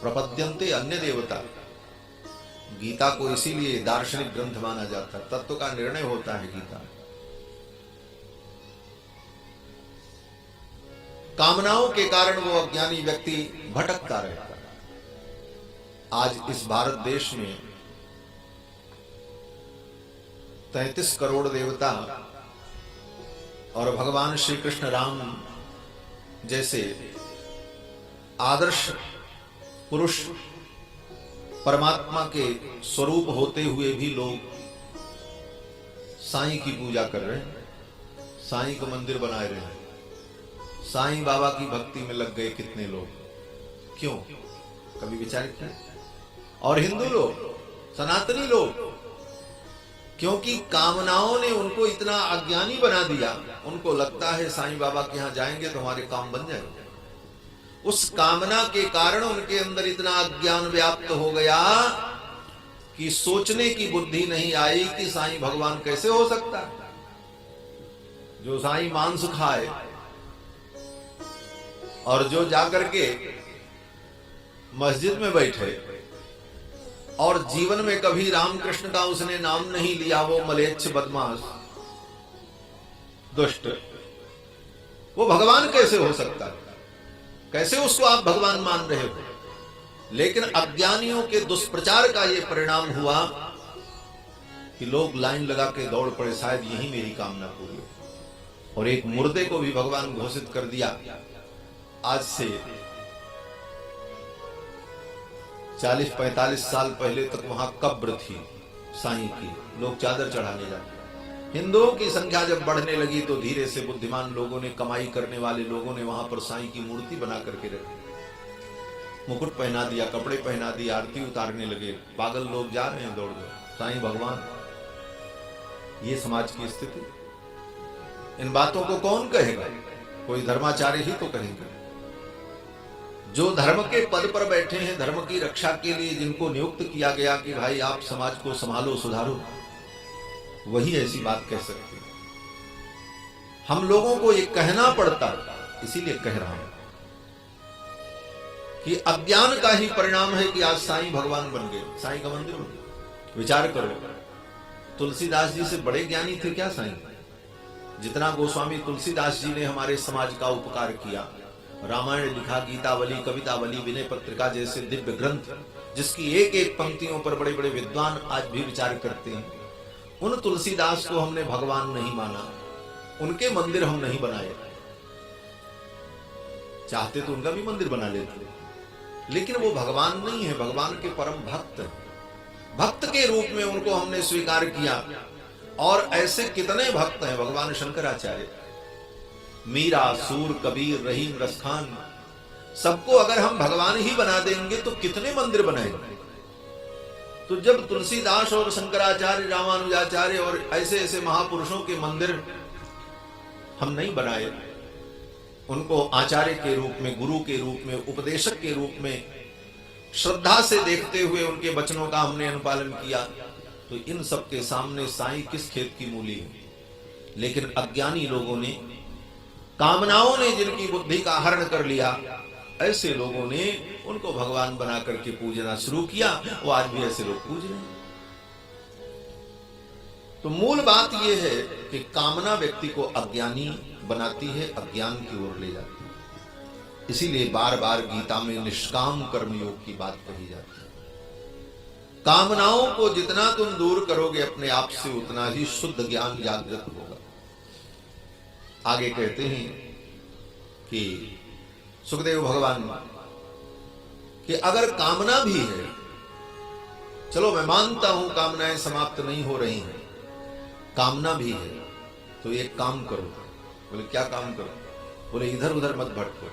प्रपद्यन्ते अन्य देवता। गीता को इसीलिए दार्शनिक ग्रंथ माना जाता है, तत्व का निर्णय होता है गीता। कामनाओं के कारण वो अज्ञानी व्यक्ति भटकता रहता है। आज इस भारत देश में 33 करोड़ देवता और भगवान श्री कृष्ण राम जैसे आदर्श पुरुष परमात्मा के स्वरूप होते हुए भी लोग साईं की पूजा कर रहे हैं, साईं को मंदिर बनाए रहे हैं, साईं बाबा की भक्ति में लग गए कितने लोग। क्यों, कभी विचार किया? और हिंदू लोग, सनातनी लोग, क्योंकि कामनाओं ने उनको इतना अज्ञानी बना दिया, उनको लगता है साईं बाबा के यहां जाएंगे तो हमारे काम बन जाएंगे। उस कामना के कारण उनके अंदर इतना अज्ञान व्याप्त हो गया कि सोचने की बुद्धि नहीं आई कि साईं भगवान कैसे हो सकता है। जो साईं मांस खाए और जो जाकर के मस्जिद में बैठे और जीवन में कभी रामकृष्ण का उसने नाम नहीं लिया, वो मलेच्छ बदमाश दुष्ट, वो भगवान कैसे हो सकता है? कैसे उसको आप भगवान मान रहे हो? लेकिन अज्ञानियों के दुष्प्रचार का यह परिणाम हुआ कि लोग लाइन लगा के दौड़ पड़े, शायद यही मेरी कामना पूरी हो। और एक मुर्दे को भी भगवान घोषित कर दिया। आज से 40-45 साल पहले तक वहां कब्र थी साईं की, लोग चादर चढ़ाने जाते। हिंदुओं की संख्या जब बढ़ने लगी तो धीरे से बुद्धिमान लोगों ने, कमाई करने वाले लोगों ने वहां पर साईं की मूर्ति बना करके रखी, मुकुट पहना दिया, कपड़े पहना दिए, आरती उतारने लगे। पागल लोग जा रहे हैं दौड़ दौड़, साईं भगवान। ये समाज की स्थिति। इन बातों को कौन कहेगा? कोई धर्माचार्य ही तो कहेंगे। जो धर्म के पद पर बैठे हैं, धर्म की रक्षा के लिए जिनको नियुक्त किया गया कि भाई आप समाज को संभालो, सुधारो, वही ऐसी बात कह सकते हैं। हम लोगों को ये कहना पड़ता, इसीलिए कह रहा हूं कि अज्ञान का ही परिणाम है कि आज साईं भगवान बन गए, साईं का मंदिर बन गया। विचार करो, तुलसीदास जी से बड़े ज्ञानी थे क्या साईं? जितना गोस्वामी तुलसीदास जी ने हमारे समाज का उपकार किया, रामायण लिखा, गीतावली, कवितावली, विनय पत्रिका जैसे दिव्य ग्रंथ, जिसकी एक एक पंक्तियों पर बड़े बड़े विद्वान आज भी विचार करते हैं। उन तुलसीदास को हमने भगवान नहीं माना, उनके मंदिर हम नहीं बनाए। चाहते तो उनका भी मंदिर बना लेते, लेकिन वो भगवान नहीं है, भगवान के परम भक्त हैं। भक्त के रूप में उनको हमने स्वीकार किया। और ऐसे कितने भक्त हैं, भगवान शंकराचार्य, मीरा, सूर, कबीर, रहीम, रसखान, सबको अगर हम भगवान ही बना देंगे तो कितने मंदिर बनाएंगे। तो जब तुलसीदास और शंकराचार्य, रामानुजाचार्य और ऐसे ऐसे महापुरुषों के मंदिर हम नहीं बनाए, उनको आचार्य के रूप में, गुरु के रूप में, उपदेशक के रूप में श्रद्धा से देखते हुए उनके वचनों का हमने अनुपालन किया, तो इन सब के सामने साईं किस खेत की मूली है। लेकिन अज्ञानी लोगों ने, कामनाओं ने जिनकी बुद्धि का हरण कर लिया, ऐसे लोगों ने उनको भगवान बना करके पूजना शुरू किया। वो आज भी ऐसे लोग पूज रहे हैं। तो मूल बात यह है कि कामना व्यक्ति को अज्ञानी बनाती है, अज्ञान की ओर ले जाती है। इसीलिए बार बार गीता में निष्काम कर्मयोग की बात कही जाती है। कामनाओं को जितना तुम दूर करोगे अपने आप से, उतना ही शुद्ध ज्ञान जागृत होगा। आगे कहते हैं कि सुखदेव भगवान कि अगर कामना भी है, चलो मैं मानता हूं कामनाएं समाप्त नहीं हो रही हैं, कामना भी है, तो एक काम करो। बोले क्या काम करो? बोले इधर उधर मत भटको।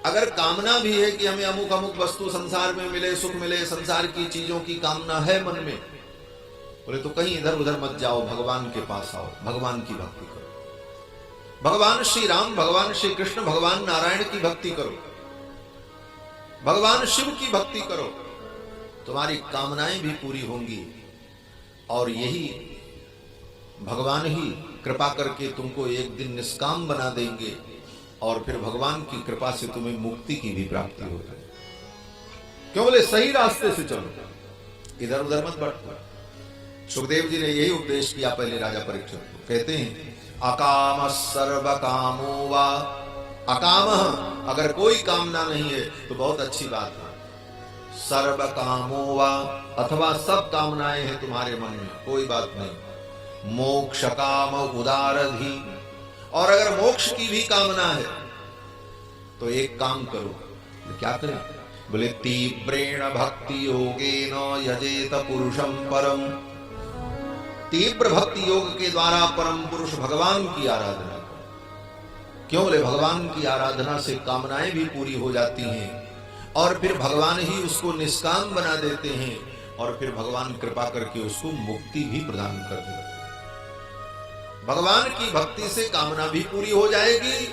अगर कामना भी है कि हमें अमुक अमुक वस्तु संसार में मिले, सुख मिले, संसार की चीजों की कामना है मन में, बोले तो कहीं इधर उधर मत जाओ, भगवान के पास आओ, भगवान की भक्ति करो। भगवान श्री राम, भगवान श्री कृष्ण, भगवान नारायण की भक्ति करो, भगवान शिव की भक्ति करो, तुम्हारी कामनाएं भी पूरी होंगी। और यही भगवान ही कृपा करके तुमको एक दिन निष्काम बना देंगे और फिर भगवान की कृपा से तुम्हें मुक्ति की भी प्राप्ति होगी। क्यों बोले सही रास्ते से चलो, इधर उधर मत बढ़ो। सुखदेव जी ने यही उपदेश किया पहले राजा परीक्षित को। कहते हैं अकाम सर्व कामो वा, अकाम अगर कोई कामना नहीं है तो बहुत अच्छी बात है, सर्व कामो वा अथवा सब कामनाएं हैं तुम्हारे मन में, कोई बात नहीं, मोक्ष काम उदारधि, और अगर मोक्ष की भी कामना है तो एक काम करो। क्या करें? बोले तीव्रेण भक्ति योगेन यजेत पुरुषम परम, तीव्र भक्ति योग के द्वारा परम पुरुष भगवान की आराधना करो। क्यों? बोले भगवान की आराधना से कामनाएं भी पूरी हो जाती हैं और फिर भगवान ही उसको निष्काम बना देते हैं और फिर भगवान कृपा करके उसको मुक्ति भी प्रदान कर देते हैं। भगवान की भक्ति से कामना भी पूरी हो जाएगी